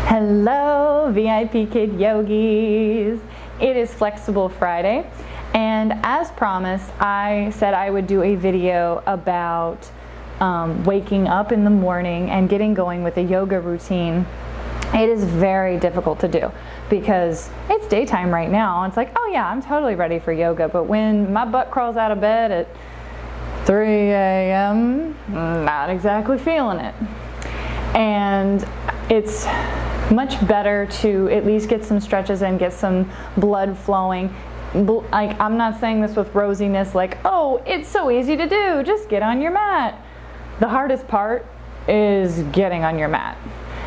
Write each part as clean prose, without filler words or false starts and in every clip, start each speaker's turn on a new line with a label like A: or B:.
A: Hello, VIPKID yogis. It is Flexible Friday, and as promised, I said I would do a video about waking up in the morning and getting going with a yoga routine. It is very difficult to do because it's daytime right now. It's like, oh yeah, I'm totally ready for yoga, but when my butt crawls out of bed at 3 a.m., not exactly feeling it. And it's much better to at least get some stretches and get some blood flowing. Like, I'm not saying this with rosiness, like, oh, it's so easy to do, just get on your mat. The hardest part is getting on your mat.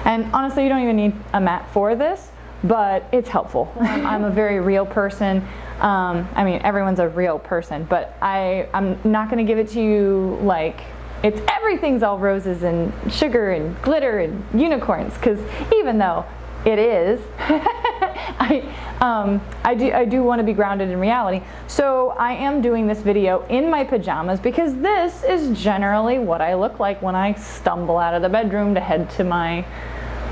A: And honestly, you don't even need a mat for this, but it's helpful. I'm a very real person. I mean, everyone's a real person, but I'm not going to give it to you like everything's all roses and sugar and glitter and unicorns, because even though it is, I do want to be grounded in reality. So I am doing this video in my pajamas because this is generally what I look like when I stumble out of the bedroom to head to my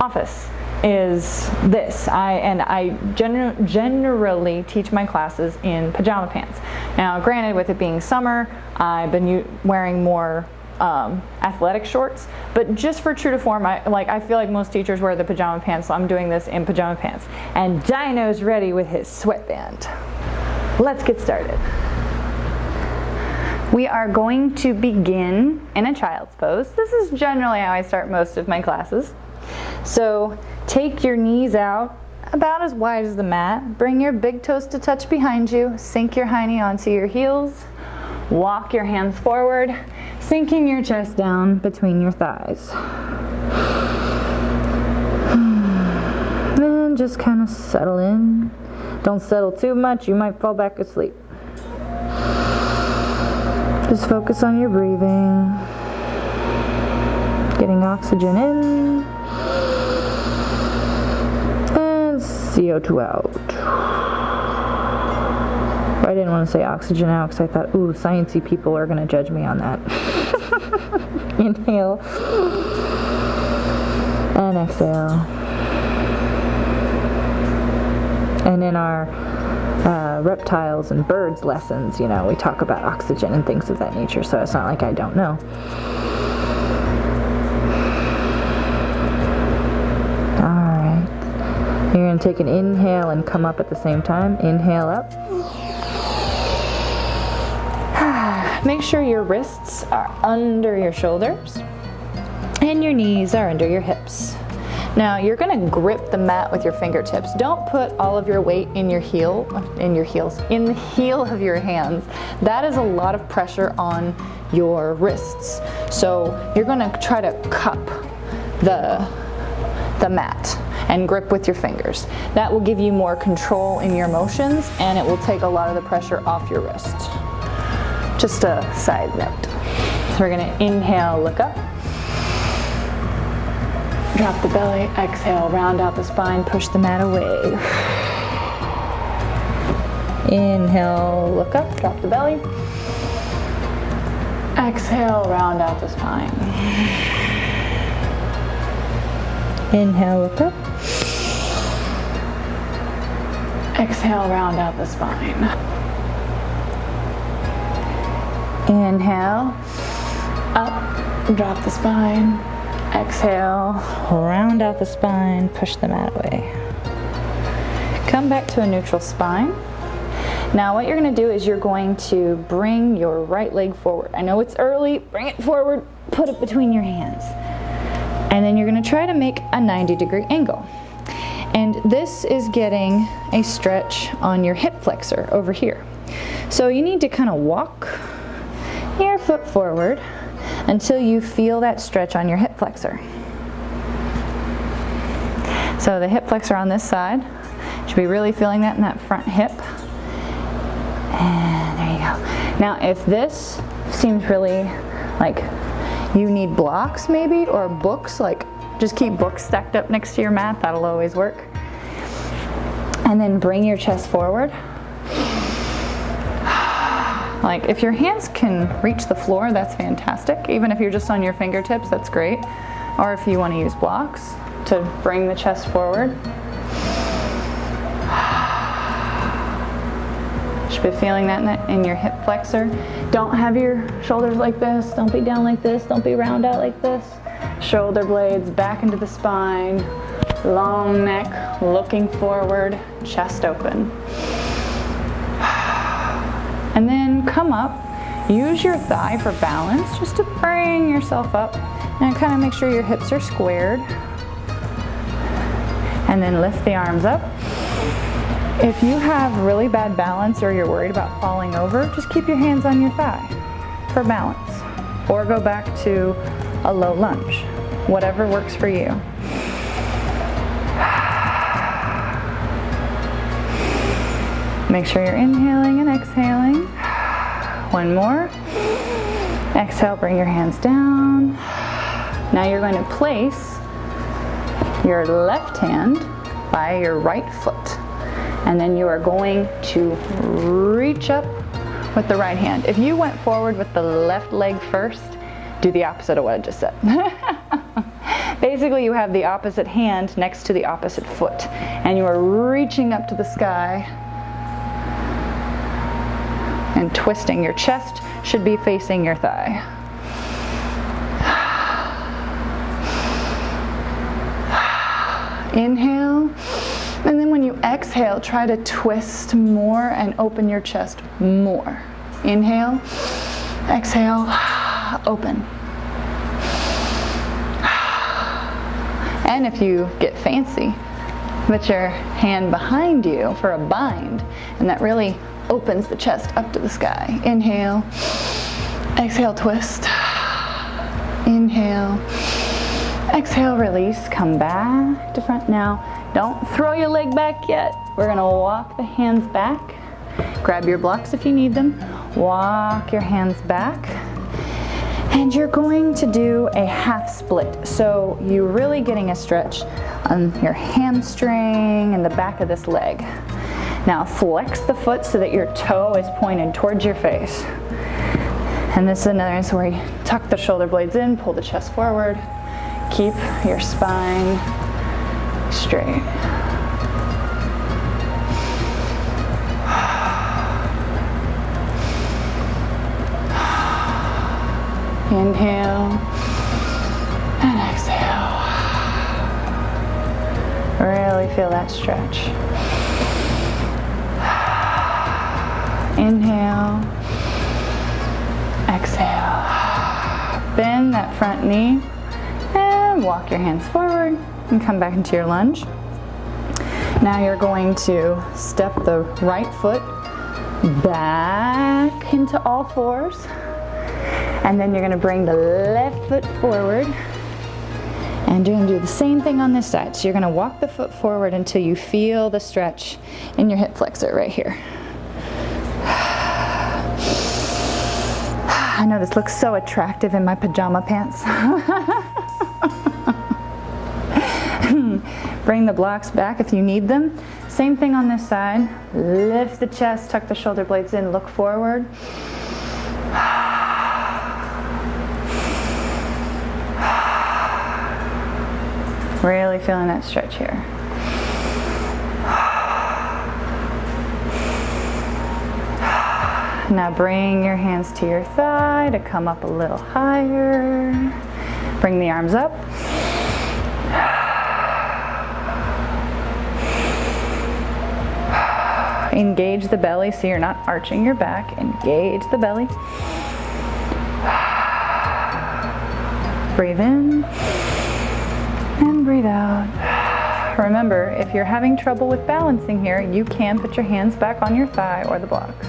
A: office. Is this. I generally teach my classes in pajama pants. Now granted, with it being summer, I've been wearing more athletic shorts, but just for true to form, I feel like most teachers wear the pajama pants, so I'm doing this in pajama pants. And Dino's ready with his sweatband. Let's get started. We are going to begin in a child's pose. This is generally how I start most of my classes. So take your knees out about as wide as the mat, bring your big toes to touch behind you, sink your high knee onto your heels, walk your hands forward, sinking your chest down between your thighs. And just kind of settle in. Don't settle too much, you might fall back asleep. Just focus on your breathing, getting oxygen in, and CO2 out. I didn't want to say oxygen out because I thought, ooh, sciencey people are going to judge me on that. Inhale and exhale. And in our reptiles and birds lessons, we talk about oxygen and things of that nature, so it's not like I don't know. Alright. You're going to take an inhale and come up at the same time. Inhale up. Make sure your wrists are under your shoulders and your knees are under your hips. Now you're going to grip the mat with your fingertips. Don't put all of your weight in the heel of your hands. That is a lot of pressure on your wrists. So you're going to try to cup the mat and grip with your fingers. That will give you more control in your motions, and it will take a lot of the pressure off your wrists. Just a side note. So we're going to inhale, look up. Drop the belly, exhale, round out the spine, push the mat away. Inhale, look up, drop the belly. Exhale, round out the spine. Inhale, look up. Exhale, round out the spine. Inhale, up, drop the spine. Exhale, round out the spine, push the mat away. Come back to a neutral spine. Now what you're going to do is you're going to bring your right leg forward. I know it's early, bring it forward, put it between your hands. And then you're going to try to make a 90-degree angle. And this is getting a stretch on your hip flexor over here. So you need to kind of walk your foot forward until you feel that stretch on your hip flexor. So the hip flexor on this side, should be really feeling that in that front hip. And there you go. Now if this seems really like you need blocks maybe, or books, like just keep books stacked up next to your mat, that'll always work. And then bring your chest forward. Like if your hands can reach the floor, that's fantastic. Even if you're just on your fingertips, that's great. Or if you want to use blocks, to bring the chest forward. Should be feeling that in your hip flexor. Don't have your shoulders like this. Don't be down like this. Don't be round out like this. Shoulder blades back into the spine. Long neck, looking forward, chest open. And then come up. Use your thigh for balance, just to bring yourself up. And kind of make sure your hips are squared. And then lift the arms up. If you have really bad balance or you're worried about falling over, just keep your hands on your thigh for balance. Or go back to a low lunge, whatever works for you. Make sure you're inhaling and exhaling. One more. Exhale, bring your hands down. Now you're going to place your left hand by your right foot. And then you are going to reach up with the right hand. If you went forward with the left leg first, do the opposite of what I just said. Basically, you have the opposite hand next to the opposite foot, and you are reaching up to the sky and twisting. Your chest should be facing your thigh. Inhale, and then when you exhale, try to twist more and open your chest more. Inhale, exhale, open. And if you get fancy, put your hand behind you for a bind, and that really opens the chest up to the sky. Inhale, exhale, twist. Inhale, exhale, release, come back to front. Now, don't throw your leg back yet. We're gonna walk the hands back. Grab your blocks if you need them. Walk your hands back. And you're going to do a half split. So you're really getting a stretch on your hamstring and the back of this leg. Now flex the foot so that your toe is pointed towards your face. And this is another instance where you tuck the shoulder blades in, pull the chest forward, keep your spine straight. Inhale and exhale. Really feel that stretch. Inhale, exhale. Bend that front knee and walk your hands forward and come back into your lunge. Now you're going to step the right foot back into all fours. And then you're going to bring the left foot forward. And you're going to do the same thing on this side. So you're going to walk the foot forward until you feel the stretch in your hip flexor right here. I know this looks so attractive in my pajama pants. Bring the blocks back if you need them. Same thing on this side. Lift the chest, tuck the shoulder blades in, look forward. Really feeling that stretch here. Now bring your hands to your thigh to come up a little higher. Bring the arms up. Engage the belly so you're not arching your back. Engage the belly. Breathe in and breathe out. Remember, if you're having trouble with balancing here, you can put your hands back on your thigh or the blocks.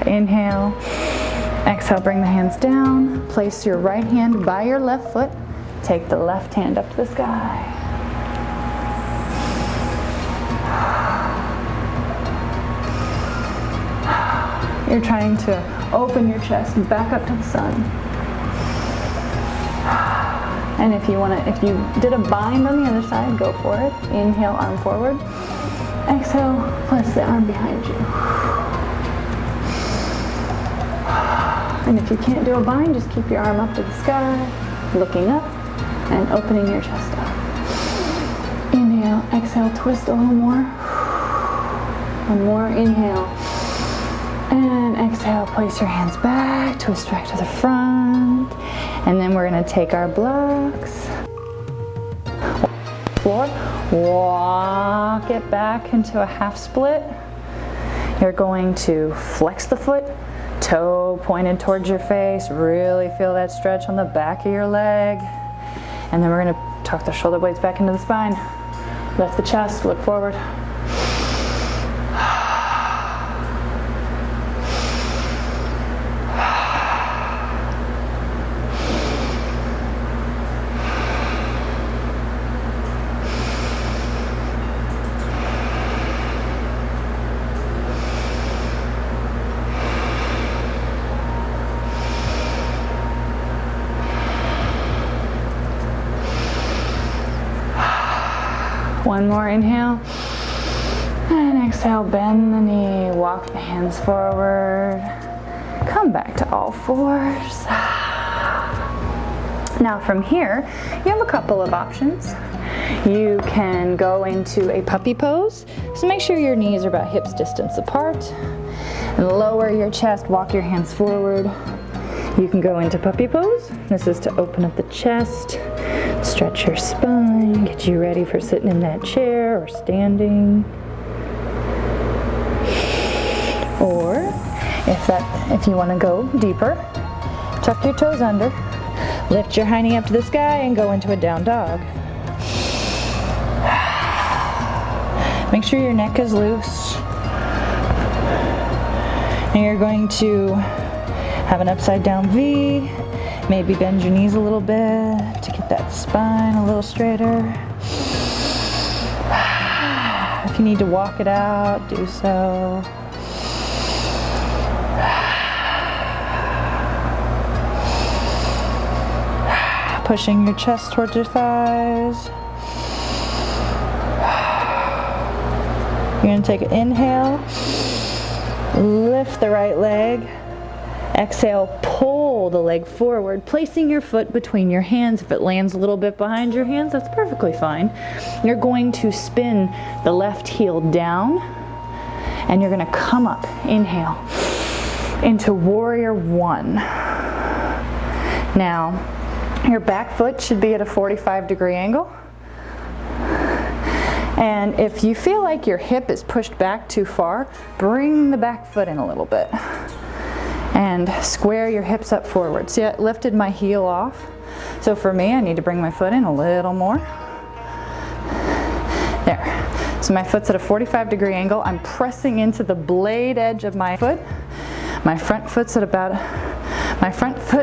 A: Inhale, exhale, bring the hands down. Place your right hand by your left foot. Take the left hand up to the sky. You're trying to open your chest back up to the sun. And if you did a bind on the other side, go for it. Inhale, arm forward. Exhale, place the arm behind you. And if you can't do a bind, just keep your arm up to the sky, looking up. and opening your chest up. Inhale, exhale, twist a little more. One more, inhale. And exhale, place your hands back, twist back to the front. And then we're gonna take our blocks. Floor, walk it back into a half split. You're going to flex the foot, toe pointed towards your face. Really feel that stretch on the back of your leg. And then we're gonna tuck the shoulder blades back into the spine. Lift the chest, look forward. One more inhale, and exhale, bend the knee, walk the hands forward, come back to all fours. Now from here, you have a couple of options. You can go into a puppy pose, so make sure your knees are about hips distance apart, and lower your chest, walk your hands forward. You can go into puppy pose. This is to open up the chest, stretch your spine, get you ready for sitting in that chair or standing. Or if you want to go deeper, tuck your toes under, lift your high knee up to the sky and go into a down dog. Make sure your neck is loose. And you're going to have an upside down V. Maybe bend your knees a little bit to get that spine a little straighter. If you need to walk it out, do so. Pushing your chest towards your thighs. You're going to take an inhale, lift the right leg. Exhale, pull the leg forward, placing your foot between your hands. If it lands a little bit behind your hands, that's perfectly fine. You're going to spin the left heel down, and you're gonna come up, inhale, into warrior one. Now, your back foot should be at a 45-degree angle. And if you feel like your hip is pushed back too far, bring the back foot in a little bit. And square your hips up forward. See, I lifted my heel off. So for me, I need to bring my foot in a little more. There. So my foot's at a 45-degree angle. I'm pressing into the blade edge of my foot. My front foot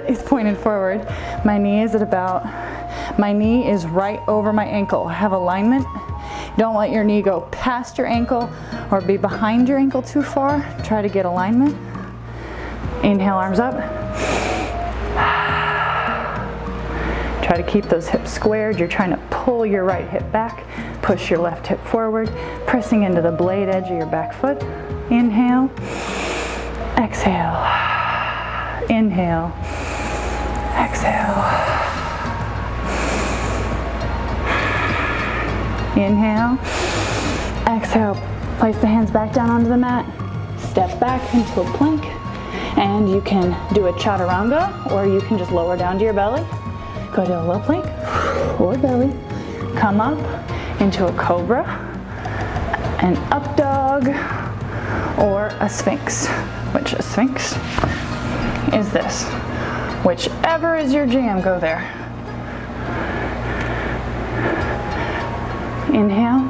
A: is pointed forward. My knee is right over my ankle. I have alignment. Don't let your knee go past your ankle or be behind your ankle too far. Try to get alignment. Inhale, arms up. Try to keep those hips squared. You're trying to pull your right hip back, push your left hip forward, pressing into the blade edge of your back foot. Inhale, exhale, inhale, exhale. Inhale, exhale. Place the hands back down onto the mat. Step back into a plank. And you can do a chaturanga, or you can just lower down to your belly. Go to a low plank or belly. Come up into a cobra, an up dog, or a sphinx. Which a sphinx is this. Whichever is your jam, go there. Inhale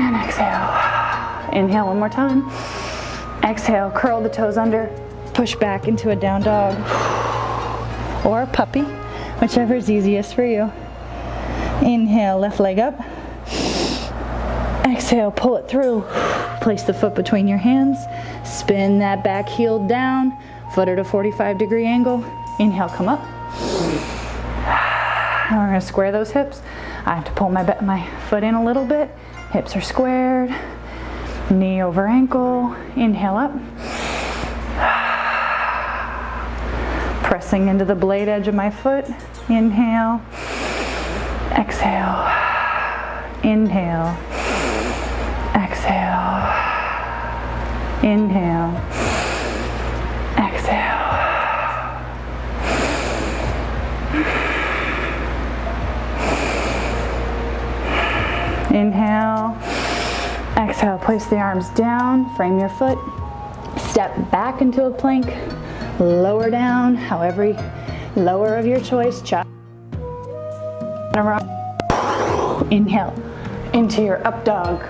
A: and exhale. Inhale one more time. Exhale, curl the toes under, push back into a down dog or a puppy, whichever is easiest for you. Inhale, left leg up. Exhale, pull it through. Place the foot between your hands. Spin that back heel down, foot at a 45-degree angle. Inhale, come up. Now we're gonna square those hips. I have to pull my foot in a little bit. Hips are squared. Knee over ankle, inhale up. Pressing into the blade edge of my foot, inhale. Exhale. Inhale. Exhale. Inhale. Exhale. Inhale. Exhale. Place the arms down. Frame your foot. Step back into a plank. Lower down, however, lower of your choice. Inhale into your up dog,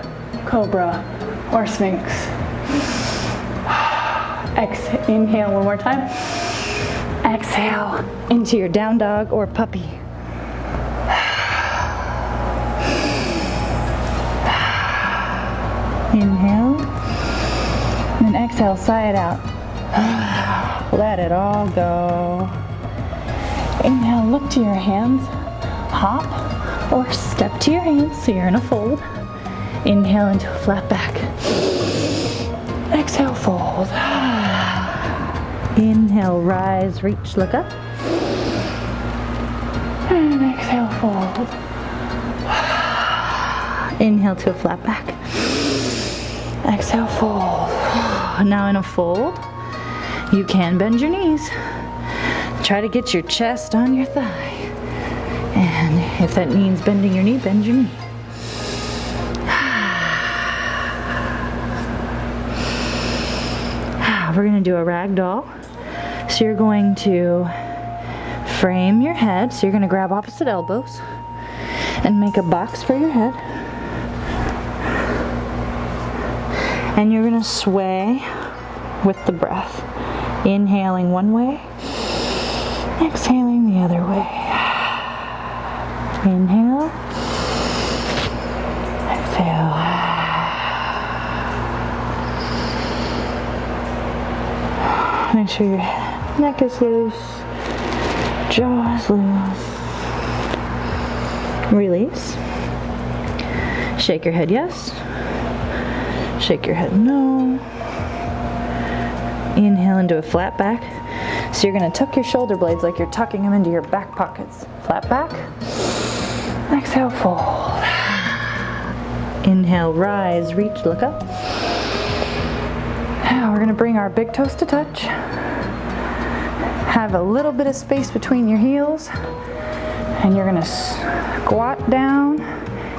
A: cobra, or sphinx. Exhale, inhale one more time. Exhale into your down dog or puppy. Inhale, and then exhale, sigh it out. Let it all go. Inhale, look to your hands, hop or step to your hands so you're in a fold. Inhale into a flat back. Exhale, fold. Inhale, rise, reach, look up. And exhale, fold. Inhale to a flat back. Exhale, fold. Now in a fold, you can bend your knees. Try to get your chest on your thigh. And if that means bending your knee, bend your knee. We're going to do a ragdoll. So you're going to frame your head. So you're going to grab opposite elbows and make a box for your head. And you're going to sway with the breath. Inhaling one way, exhaling the other way. Inhale, exhale. Make sure your neck is loose, jaw is loose. Release. Shake your head yes. Shake your head no. Inhale into a flat back. So you're going to tuck your shoulder blades like you're tucking them into your back pockets. Flat back. Exhale, fold. Inhale, rise, reach, look up. Now we're going to bring our big toes to touch. Have a little bit of space between your heels. And you're going to squat down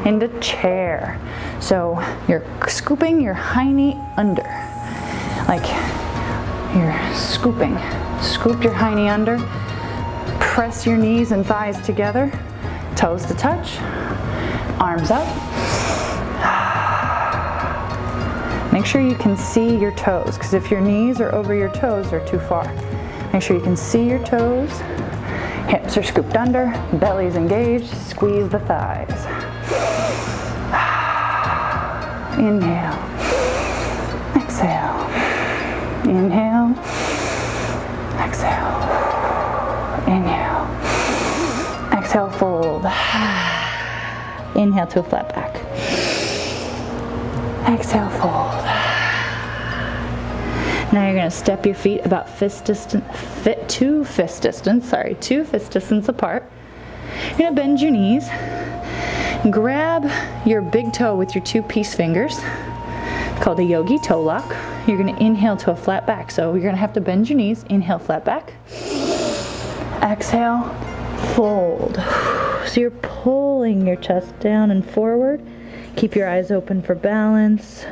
A: into chair. So you're scooping your high knee under. Like you're scooping. Scoop your high knee under. Press your knees and thighs together. Toes to touch. Arms up. Make sure you can see your toes, because if your knees are over your toes, they're too far. Make sure you can see your toes. Hips are scooped under. Belly's engaged. Squeeze the thighs. Inhale. Exhale. Inhale. Exhale. Inhale. Exhale, fold. Inhale to a flat back. Exhale, fold. Now you're going to step your feet about two fist distance apart. You're going to bend your knees. Grab your big toe with your two peace fingers. It's called a yogi toe lock. You're going to inhale to a flat back. So you're going to have to bend your knees. Inhale, flat back. Exhale, fold. So you're pulling your chest down and forward. Keep your eyes open for balance.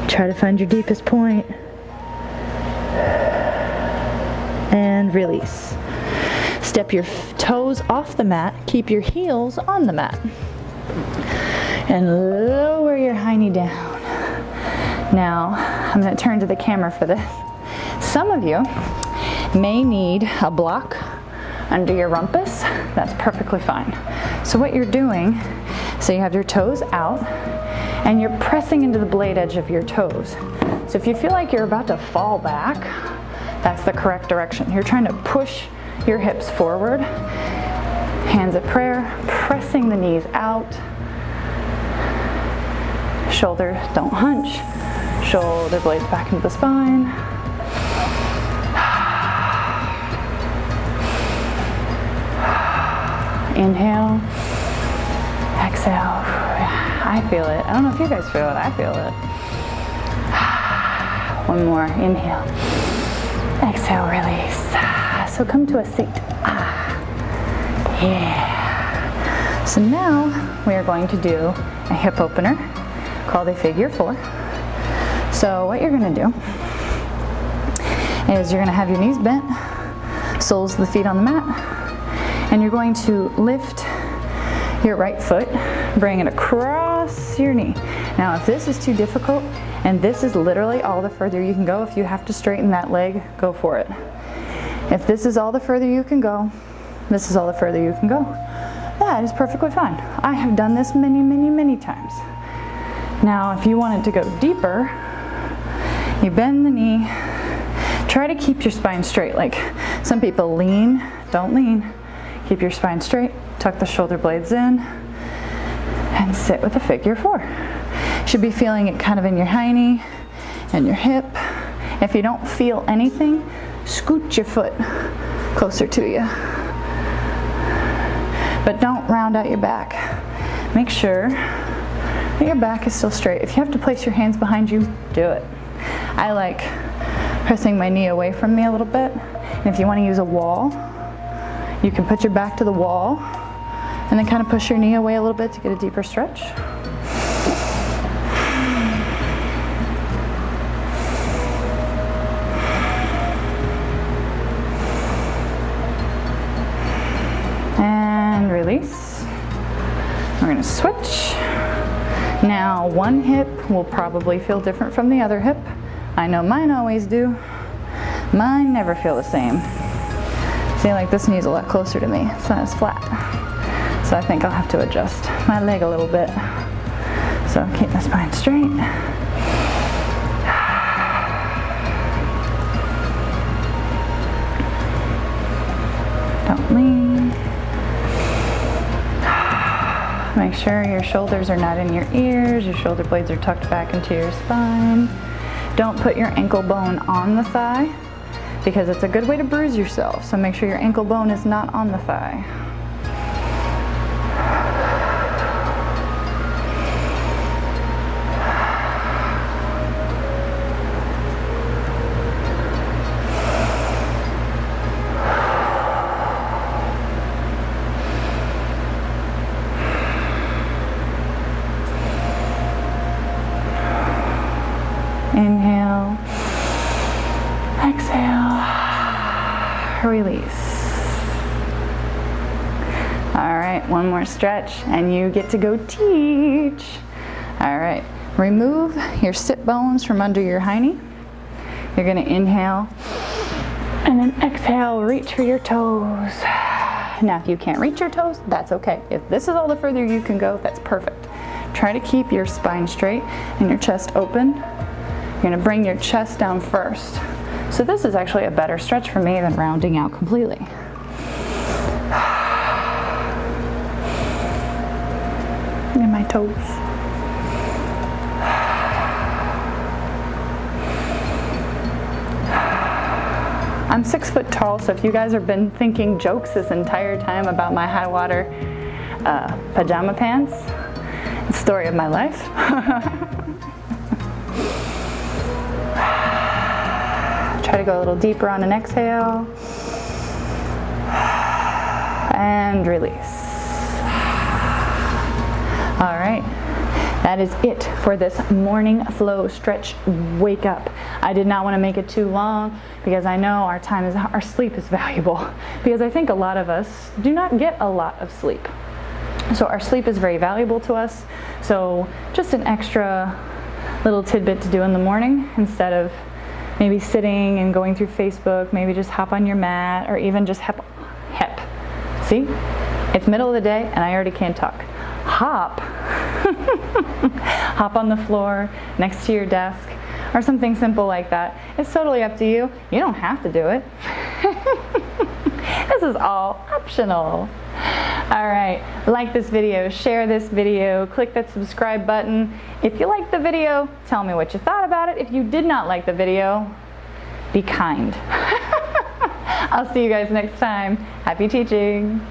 A: Try to find your deepest point. And release. Step your toes off the mat. Keep your heels on the mat. And lower your high knee down. Now, I'm going to turn to the camera for this. Some of you may need a block under your rumpus. That's perfectly fine. So what you're doing, so you have your toes out and you're pressing into the blade edge of your toes. So if you feel like you're about to fall back, that's the correct direction. You're trying to push your hips forward. Hands at prayer, pressing the knees out. Shoulders don't hunch. Shoulder blades back into the spine. Inhale, exhale. I feel it. I don't know if you guys feel it. I feel it. One more. Inhale, exhale, release. So come to a seat. Yeah. So now we are going to do a hip opener called a figure 4. So what you're going to do is you're going to have your knees bent, soles of the feet on the mat, and you're going to lift your right foot, bring it across your knee. Now if this is too difficult, and this is literally all the further you can go, if you have to straighten that leg, go for it. If this is all the further you can go, this is all the further you can go. That is perfectly fine. I have done this many, many, many times. Now if you want it to go deeper, you bend the knee, try to keep your spine straight. Like some people lean, don't lean. Keep your spine straight, tuck the shoulder blades in, and sit with a figure 4. You should be feeling it kind of in your hiney and your hip. If you don't feel anything, scoot your foot closer to you. But don't round out your back. Make sure that your back is still straight. If you have to place your hands behind you, do it. I like pressing my knee away from me a little bit. And if you want to use a wall, you can put your back to the wall and then kind of push your knee away a little bit to get a deeper stretch. And release. We're going to switch. Now one hip will probably feel different from the other hip. I know mine always do. Mine never feel the same. See, like this knee's a lot closer to me. It's not as flat. So I think I'll have to adjust my leg a little bit. So keep my spine straight. Don't lean. Make sure your shoulders are not in your ears. Your shoulder blades are tucked back into your spine. Don't put your ankle bone on the thigh, because it's a good way to bruise yourself. So make sure your ankle bone is not on the thigh. Inhale, exhale, release. All right, one more stretch and you get to go teach. All right, remove your sit bones from under your hiney. You're gonna inhale and then exhale, reach for your toes. Now if you can't reach your toes, that's okay. If this is all the further you can go, that's perfect. Try to keep your spine straight and your chest open. You're gonna bring your chest down first. So this is actually a better stretch for me than rounding out completely. And my toes. I'm 6 foot tall, so if you guys have been thinking jokes this entire time about my high water pajama pants, it's the story of my life. Try to go a little deeper on an exhale. And release. All right, that is it for this morning flow stretch wake up. I did not want to make it too long because I know our sleep is valuable, because I think a lot of us do not get a lot of sleep. So our sleep is very valuable to us. So just an extra little tidbit to do in the morning instead of maybe sitting and going through Facebook, maybe just hop on your mat, or even just hep. See? It's middle of the day and I already can't talk. Hop. Hop on the floor next to your desk or something simple like that. It's totally up to you. You don't have to do it. This is all optional. All right, like this video, share this video, click that subscribe button. If you liked the video, tell me what you thought about it. If you did not like the video, be kind. I'll see you guys next time. Happy teaching.